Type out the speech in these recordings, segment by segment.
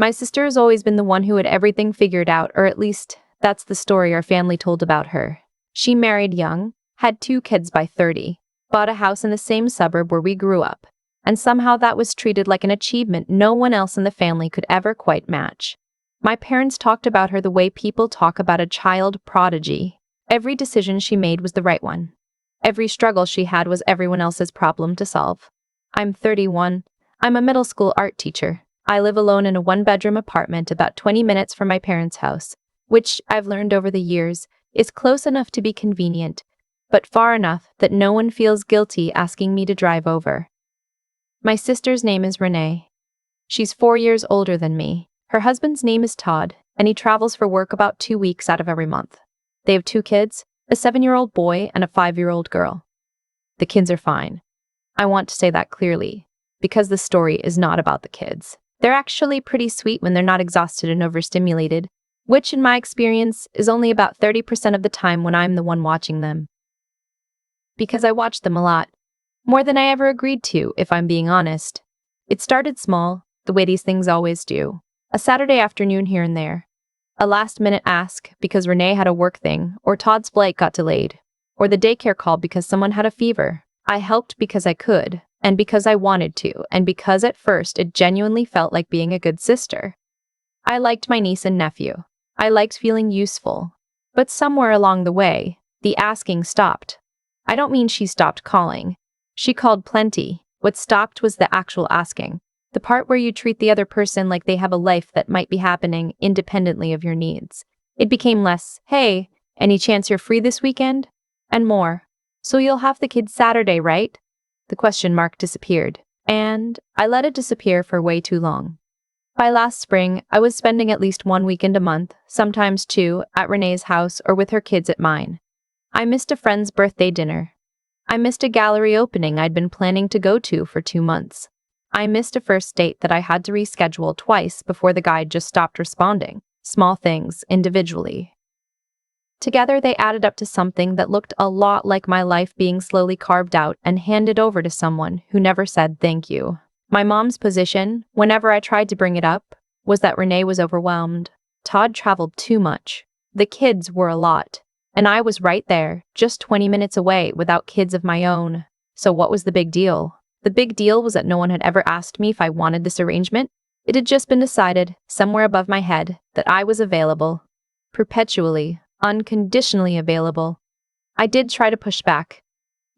My sister has always been the one who had everything figured out, or at least that's the story our family told about her. She married young, had 2 kids by 30, bought a house in the same suburb where we grew up, and somehow that was treated like an achievement no one else in the family could ever quite match. My parents talked about her the way people talk about a child prodigy. Every decision she made was the right one. Every struggle she had was everyone else's problem to solve. I'm 31. I'm a middle school art teacher. I live alone in a 1-bedroom apartment about 20 minutes from my parents' house, which, I've learned over the years, is close enough to be convenient, but far enough that no one feels guilty asking me to drive over. My sister's name is Renee. She's 4 years older than me. Her husband's name is Todd, and he travels for work about 2 weeks out of every month. They have 2 kids, a 7-year-old boy and a 5-year-old girl. The kids are fine. I want to say that clearly, because the story is not about the kids. They're actually pretty sweet when they're not exhausted and overstimulated, which in my experience is only about 30% of the time when I'm the one watching them. Because I watch them a lot. More than I ever agreed to, if I'm being honest. It started small, the way these things always do. A Saturday afternoon here and there. A last-minute ask because Renee had a work thing, or Todd's flight got delayed, or the daycare called because someone had a fever. I helped because I could, and because I wanted to, and because at first it genuinely felt like being a good sister. I liked my niece and nephew. I liked feeling useful. But somewhere along the way, the asking stopped. I don't mean she stopped calling. She called plenty. What stopped was the actual asking. The part where you treat the other person like they have a life that might be happening independently of your needs. It became less, hey, any chance you're free this weekend? And more, so you'll have the kids Saturday, right? The question mark disappeared, and I let it disappear for way too long. By last spring, I was spending at least 1 weekend a month, sometimes 2, at Renee's house or with her kids at mine. I missed a friend's birthday dinner. I missed a gallery opening I'd been planning to go to for 2 months. I missed a first date that I had to reschedule twice before the guy just stopped responding. Small things, individually. Together they added up to something that looked a lot like my life being slowly carved out and handed over to someone who never said thank you. My mom's position, whenever I tried to bring it up, was that Renee was overwhelmed. Todd traveled too much. The kids were a lot. And I was right there, just 20 minutes away, without kids of my own. So what was the big deal? The big deal was that no one had ever asked me if I wanted this arrangement. It had just been decided, somewhere above my head, that I was available. Perpetually, unconditionally available. I did try to push back.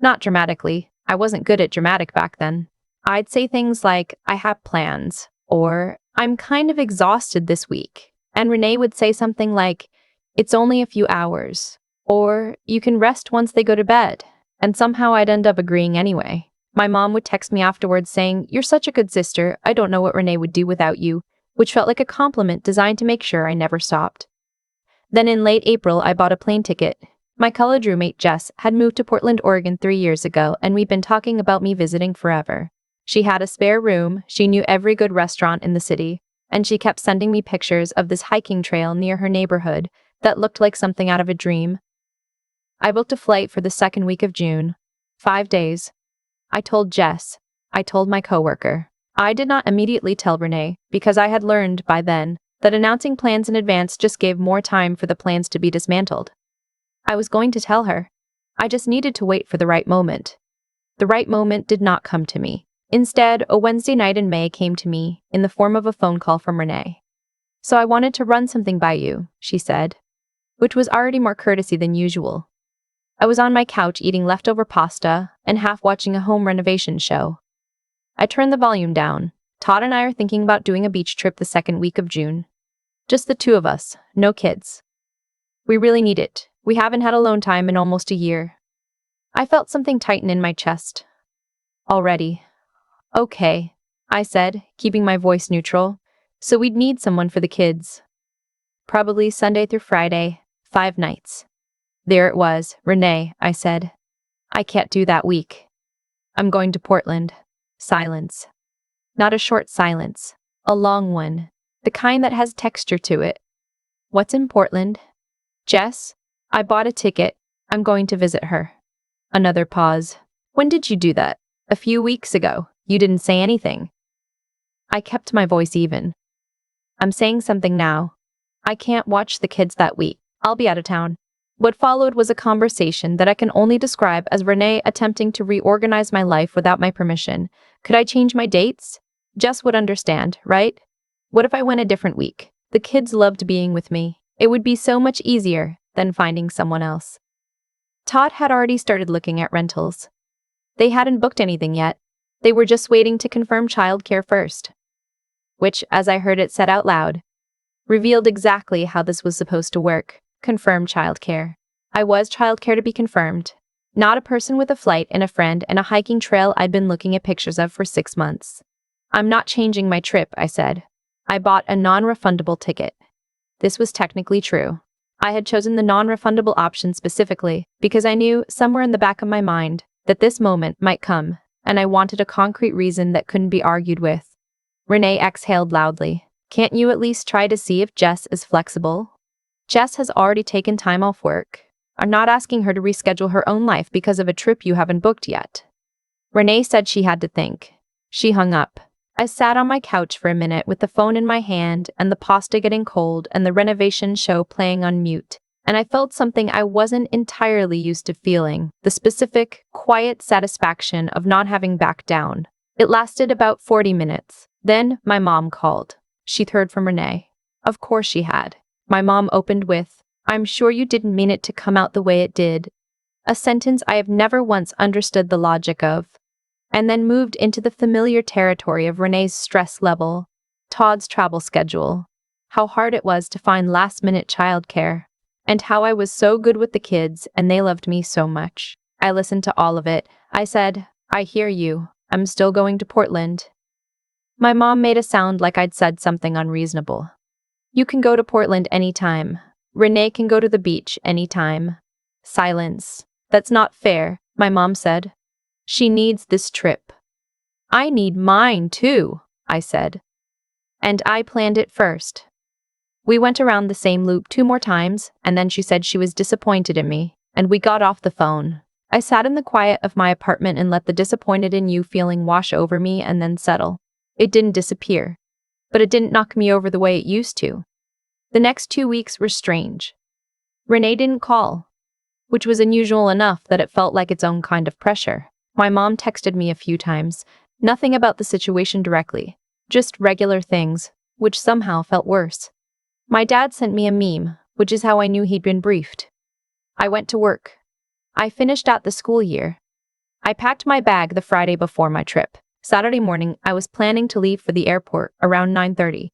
Not dramatically. I wasn't good at dramatic back then. I'd say things like, I have plans, or I'm kind of exhausted this week. And Renee would say something like, it's only a few hours, or you can rest once they go to bed. And somehow I'd end up agreeing anyway. My mom would text me afterwards saying, you're such a good sister, I don't know what Renee would do without you, which felt like a compliment designed to make sure I never stopped. Then in late April, I bought a plane ticket. My college roommate Jess had moved to Portland, Oregon 3 years ago, and we'd been talking about me visiting forever. She had a spare room, she knew every good restaurant in the city, and she kept sending me pictures of this hiking trail near her neighborhood that looked like something out of a dream. I booked a flight for the 2nd week of June. 5 days. I told Jess. I told my coworker. I did not immediately tell Renee, because I had learned by then that announcing plans in advance just gave more time for the plans to be dismantled. I was going to tell her. I just needed to wait for the right moment. The right moment did not come to me. Instead, a Wednesday night in May came to me in the form of a phone call from Renee. So I wanted to run something by you, she said, which was already more courtesy than usual. I was on my couch eating leftover pasta and half watching a home renovation show. I turned the volume down. Todd and I are thinking about doing a beach trip the 2nd week of June. Just the 2 of us, no kids. We really need it. We haven't had alone time in almost a year. I felt something tighten in my chest. Already. Okay, I said, keeping my voice neutral. So we'd need someone for the kids. Probably Sunday through Friday, 5 nights. There it was, Renee, I said. I can't do that week. I'm going to Portland. Silence. Not a short silence. A long one. The kind that has texture to it. What's in Portland? Jess? I bought a ticket. I'm going to visit her. Another pause. When did you do that? A few weeks ago. You didn't say anything. I kept my voice even. I'm saying something now. I can't watch the kids that week. I'll be out of town. What followed was a conversation that I can only describe as Renee attempting to reorganize my life without my permission. Could I change my dates? Jess would understand, right? What if I went a different week? The kids loved being with me. It would be so much easier than finding someone else. Todd had already started looking at rentals. They hadn't booked anything yet. They were just waiting to confirm childcare first. Which, as I heard it said out loud, revealed exactly how this was supposed to work. Confirm childcare. I was childcare to be confirmed. Not a person with a flight and a friend and a hiking trail I'd been looking at pictures of for 6 months. I'm not changing my trip, I said. I bought a non-refundable ticket. This was technically true. I had chosen the non-refundable option specifically because I knew, somewhere in the back of my mind, that this moment might come, and I wanted a concrete reason that couldn't be argued with. Renee exhaled loudly. Can't you at least try to see if Jess is flexible? Jess has already taken time off work. I'm not asking her to reschedule her own life because of a trip you haven't booked yet. Renee said she had to think. She hung up. I sat on my couch for a minute with the phone in my hand and the pasta getting cold and the renovation show playing on mute, and I felt something I wasn't entirely used to feeling, the specific, quiet satisfaction of not having backed down. It lasted about 40 minutes. Then my mom called. She'd heard from Renee. Of course she had. My mom opened with, "I'm sure you didn't mean it to come out the way it did." A sentence I have never once understood the logic of. And then moved into the familiar territory of Renee's stress level, Todd's travel schedule, how hard it was to find last-minute childcare, and how I was so good with the kids and they loved me so much. I listened to all of it. I said, "I hear you. I'm still going to Portland." My mom made a sound like I'd said something unreasonable. "You can go to Portland anytime. Renee can go to the beach anytime." Silence. "That's not fair," my mom said. "She needs this trip." "I need mine too," I said. "And I planned it first." We went around the same loop 2 more times, and then she said she was disappointed in me, and we got off the phone. I sat in the quiet of my apartment and let the disappointed in you feeling wash over me and then settle. It didn't disappear, but it didn't knock me over the way it used to. The next 2 weeks were strange. Renee didn't call, which was unusual enough that it felt like its own kind of pressure. My mom texted me a few times, nothing about the situation directly, just regular things, which somehow felt worse. My dad sent me a meme, which is how I knew he'd been briefed. I went to work. I finished out the school year. I packed my bag the Friday before my trip. Saturday morning, I was planning to leave for the airport around 9:30.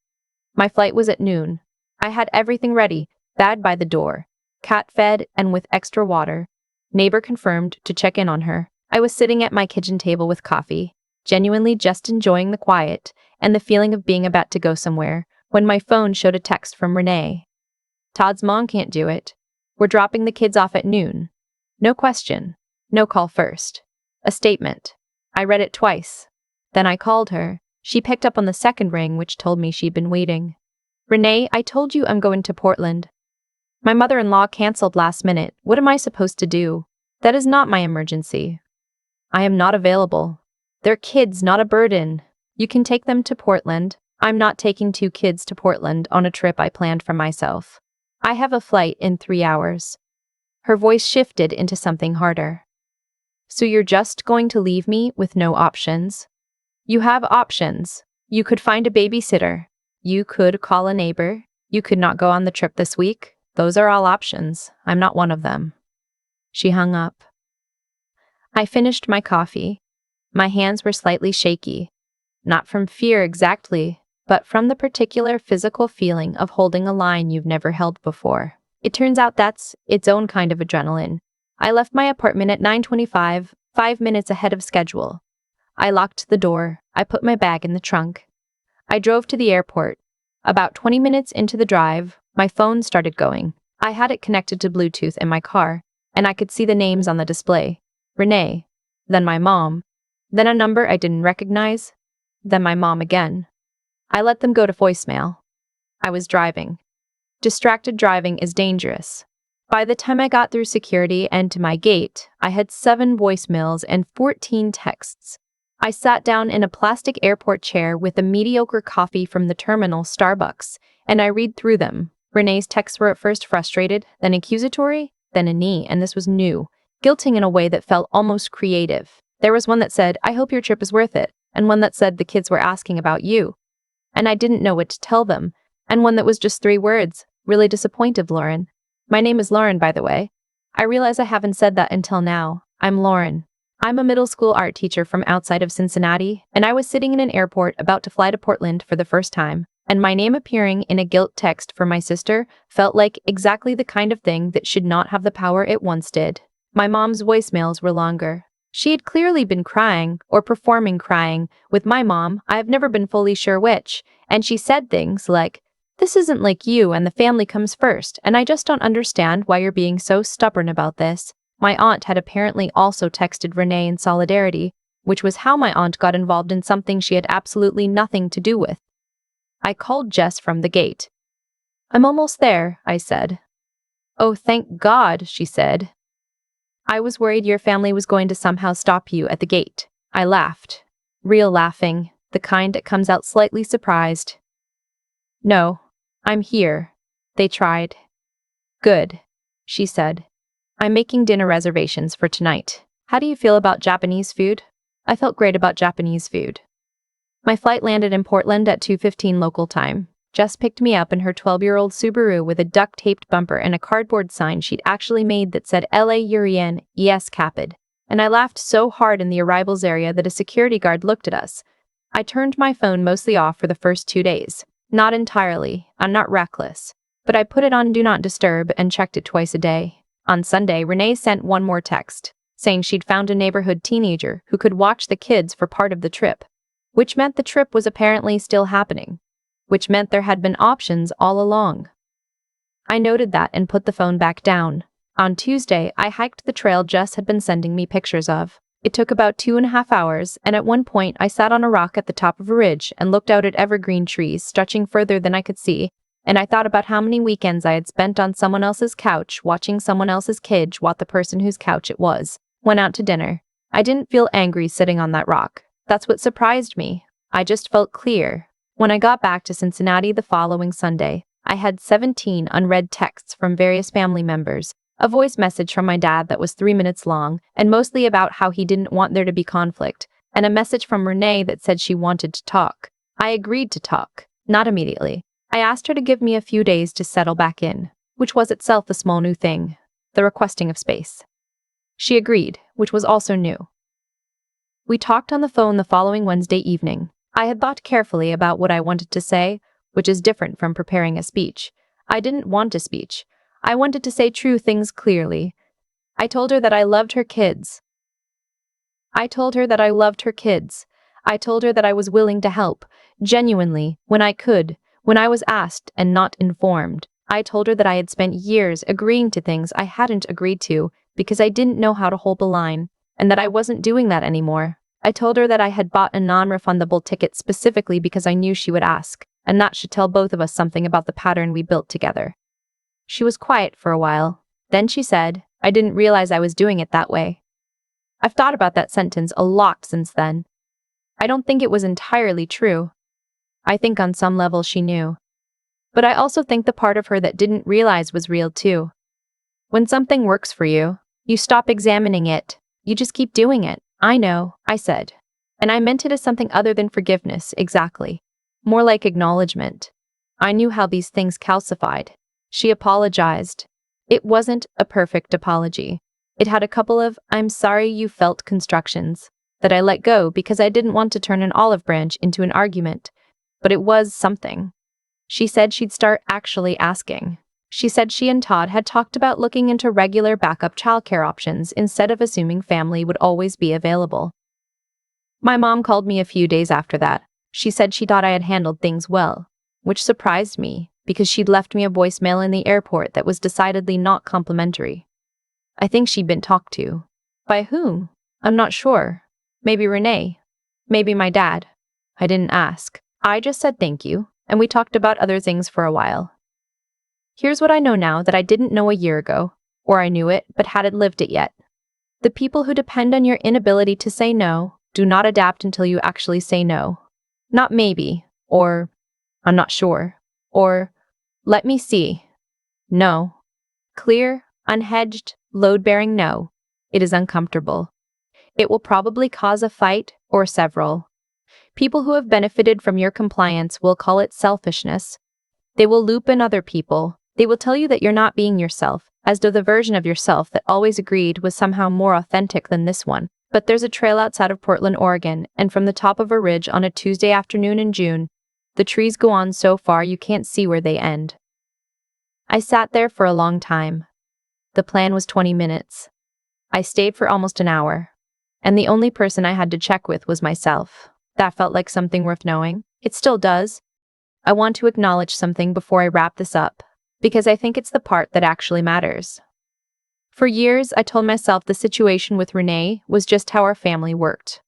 My flight was at noon. I had everything ready, bag by the door, cat fed and with extra water. Neighbor confirmed to check in on her. I was sitting at my kitchen table with coffee, genuinely just enjoying the quiet and the feeling of being about to go somewhere, when my phone showed a text from Renee. "Todd's mom can't do it. We're dropping the kids off at noon." No question. No call first. A statement. I read it twice. Then I called her. She picked up on the second ring, which told me she'd been waiting. "Renee, I told you I'm going to Portland. My mother-in-law canceled last minute. What am I supposed to do? That is not my emergency. I am not available. They're kids, not a burden. You can take them to Portland. I'm not taking 2 kids to Portland on a trip I planned for myself. I have a flight in 3 hours." Her voice shifted into something harder. "So you're just going to leave me with no options?" "You have options. You could find a babysitter. You could call a neighbor. You could not go on the trip this week. Those are all options. I'm not one of them." She hung up. I finished my coffee. My hands were slightly shaky. Not from fear exactly, but from the particular physical feeling of holding a line you've never held before. It turns out that's its own kind of adrenaline. I left my apartment at 9:25, 5 minutes ahead of schedule. I locked the door. I put my bag in the trunk. I drove to the airport. About 20 minutes into the drive, my phone started going. I had it connected to Bluetooth in my car, and I could see the names on the display. Renee, then my mom, then a number I didn't recognize, then my mom again. I let them go to voicemail. I was driving. Distracted driving is dangerous. By the time I got through security and to my gate, I had 7 voicemails and 14 texts. I sat down in a plastic airport chair with a mediocre coffee from the terminal Starbucks, and I read through them. Renee's texts were at first frustrated, then accusatory, then a knee, and this was new, guilting in a way that felt almost creative. There was one that said, "I hope your trip is worth it," and one that said, "The kids were asking about you." And I didn't know what to tell them. And one that was just 3 words, "Really disappointed, Lauren." My name is Lauren, by the way. I realize I haven't said that until now. I'm Lauren. I'm a middle school art teacher from outside of Cincinnati, and I was sitting in an airport about to fly to Portland for the first time, and my name appearing in a guilt text for my sister felt like exactly the kind of thing that should not have the power it once did. My mom's voicemails were longer. She had clearly been crying, or performing crying. With my mom, I have never been fully sure which, and she said things like, "This isn't like you and the family comes first, and I just don't understand why you're being so stubborn about this." My aunt had apparently also texted Renee in solidarity, which was how my aunt got involved in something she had absolutely nothing to do with. I called Jess from the gate. "I'm almost there," I said. "Oh, thank God," she said. "I was worried your family was going to somehow stop you at the gate." I laughed. Real laughing, the kind that comes out slightly surprised. "No, I'm here." They tried. "Good," she said. "I'm making dinner reservations for tonight. How do you feel about Japanese food?" I felt great about Japanese food. My flight landed in Portland at 2:15 local time. Jess picked me up in her 12-year-old Subaru with a duct-taped bumper and a cardboard sign she'd actually made that said "LA Urien, ES Capid." And I laughed so hard in the arrivals area that a security guard looked at us. I turned my phone mostly off for the first 2 days. Not entirely, I'm not reckless. But I put it on Do Not Disturb and checked it twice a day. On Sunday, Renee sent one more text, saying she'd found a neighborhood teenager who could watch the kids for part of the trip, which meant the trip was apparently still happening, which meant there had been options all along. I noted that and put the phone back down. On Tuesday, I hiked the trail Jess had been sending me pictures of. It took about 2.5 hours, and at one point I sat on a rock at the top of a ridge and looked out at evergreen trees stretching further than I could see, and I thought about how many weekends I had spent on someone else's couch watching someone else's kid watch the person whose couch it was. Went out to dinner. I didn't feel angry sitting on that rock. That's what surprised me. I just felt clear. When I got back to Cincinnati the following Sunday, I had 17 unread texts from various family members, a voice message from my dad that was 3 minutes long and mostly about how he didn't want there to be conflict, and a message from Renee that said she wanted to talk. I agreed to talk. Not immediately. I asked her to give me a few days to settle back in, which was itself a small new thing, the requesting of space. She agreed, which was also new. We talked on the phone the following Wednesday evening. I had thought carefully about what I wanted to say, which is different from preparing a speech. I didn't want a speech. I wanted to say true things clearly. I told her that I loved her kids. I told her that I loved her kids. I told her that I was willing to help, genuinely, when I could, when I was asked and not informed. I told her that I had spent years agreeing to things I hadn't agreed to because I didn't know how to hold the line, and that I wasn't doing that anymore. I told her that I had bought a non-refundable ticket specifically because I knew she would ask, and that should tell both of us something about the pattern we built together. She was quiet for a while. Then she said, "I didn't realize I was doing it that way." I've thought about that sentence a lot since then. I don't think it was entirely true. I think on some level she knew. But I also think the part of her that didn't realize was real too. When something works for you, you stop examining it. You just keep doing it. "I know," I said. And I meant it as something other than forgiveness, exactly. More like acknowledgement. I knew how these things calcified. She apologized. It wasn't a perfect apology. It had a couple of "I'm sorry you felt" constructions that I let go because I didn't want to turn an olive branch into an argument. But it was something. She said she'd start actually asking. She said she and Todd had talked about looking into regular backup childcare options instead of assuming family would always be available. My mom called me a few days after that. She said she thought I had handled things well, which surprised me because she'd left me a voicemail in the airport that was decidedly not complimentary. I think she'd been talked to. By whom? I'm not sure. Maybe Renee. Maybe my dad. I didn't ask. I just said thank you, and we talked about other things for a while. Here's what I know now that I didn't know a year ago, or I knew it but hadn't lived it yet. The people who depend on your inability to say no Do not adapt until you actually say no. Not maybe, or I'm not sure, or let me see. No. Clear, unhedged, load-bearing no. It is uncomfortable. It will probably cause a fight or several. People who have benefited from your compliance will call it selfishness. They will loop in other people. They will tell you that you're not being yourself, as though the version of yourself that always agreed was somehow more authentic than this one. But there's a trail outside of Portland, Oregon, and from the top of a ridge on a Tuesday afternoon in June, the trees go on so far you can't see where they end. I sat there for a long time. The plan was 20 minutes. I stayed for almost an hour. And the only person I had to check with was myself. That felt like something worth knowing. It still does. I want to acknowledge something before I wrap this up, because I think it's the part that actually matters. For years, I told myself the situation with Renee was just how our family worked.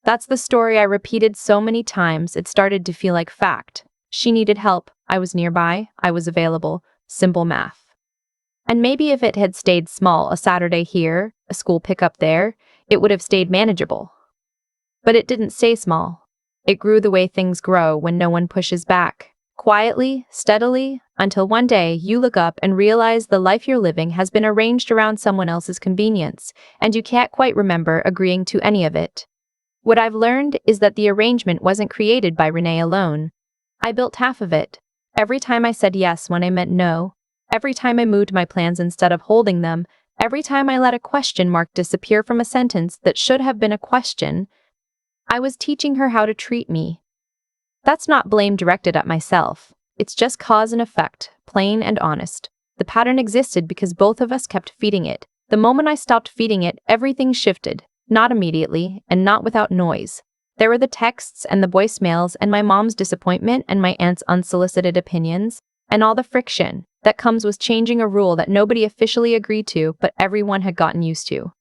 That's the story I repeated so many times it started to feel like fact. She needed help, I was nearby, I was available, simple math. And maybe if it had stayed small, a Saturday here, a school pickup there, it would have stayed manageable. But it didn't stay small. It grew the way things grow when no one pushes back. Quietly, steadily, until one day you look up and realize the life you're living has been arranged around someone else's convenience, and you can't quite remember agreeing to any of it. What I've learned is that the arrangement wasn't created by Renee alone. I built half of it. Every time I said yes when I meant no, every time I moved my plans instead of holding them, every time I let a question mark disappear from a sentence that should have been a question, I was teaching her how to treat me. That's not blame directed at myself. It's just cause and effect, plain and honest. The pattern existed because both of us kept feeding it. The moment I stopped feeding it, everything shifted. Not immediately, and not without noise. There were the texts and the voicemails and my mom's disappointment and my aunt's unsolicited opinions, and all the friction that comes with changing a rule that nobody officially agreed to but everyone had gotten used to.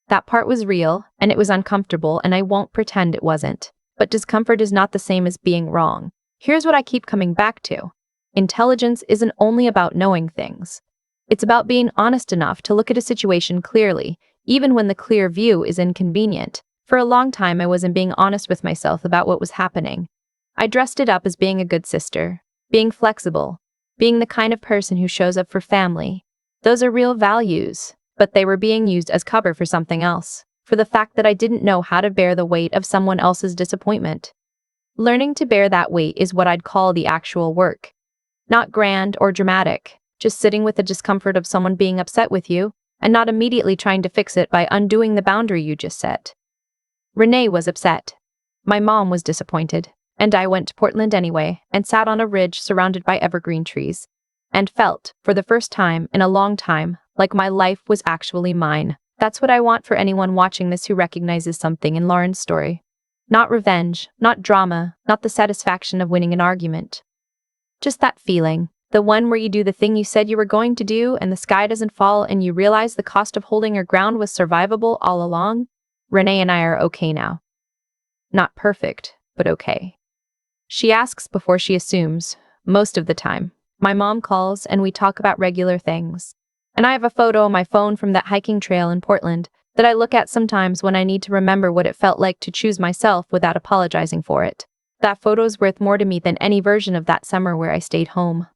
That part was real, and it was uncomfortable, and I won't pretend it wasn't. But discomfort is not the same as being wrong. Here's what I keep coming back to. Intelligence isn't only about knowing things. It's about being honest enough to look at a situation clearly, even when the clear view is inconvenient. For a long time, I wasn't being honest with myself about what was happening. I dressed it up as being a good sister, being flexible, being the kind of person who shows up for family. Those are real values, but they were being used as cover for something else. For the fact that I didn't know how to bear the weight of someone else's disappointment. Learning to bear that weight is what I'd call the actual work. Not grand or dramatic, just sitting with the discomfort of someone being upset with you, and not immediately trying to fix it by undoing the boundary you just set. Renee was upset. My mom was disappointed, and I went to Portland anyway, and sat on a ridge surrounded by evergreen trees, and felt, for the first time in a long time, like my life was actually mine. That's what I want for anyone watching this who recognizes something in Lauren's story. Not revenge, not drama, not the satisfaction of winning an argument. Just that feeling, the one where you do the thing you said you were going to do and the sky doesn't fall and you realize the cost of holding your ground was survivable all along. Renee and I are okay now. Not perfect, but okay. She asks before she assumes, most of the time. My mom calls and we talk about regular things. And I have a photo on my phone from that hiking trail in Portland that I look at sometimes when I need to remember what it felt like to choose myself without apologizing for it. That photo's worth more to me than any version of that summer where I stayed home.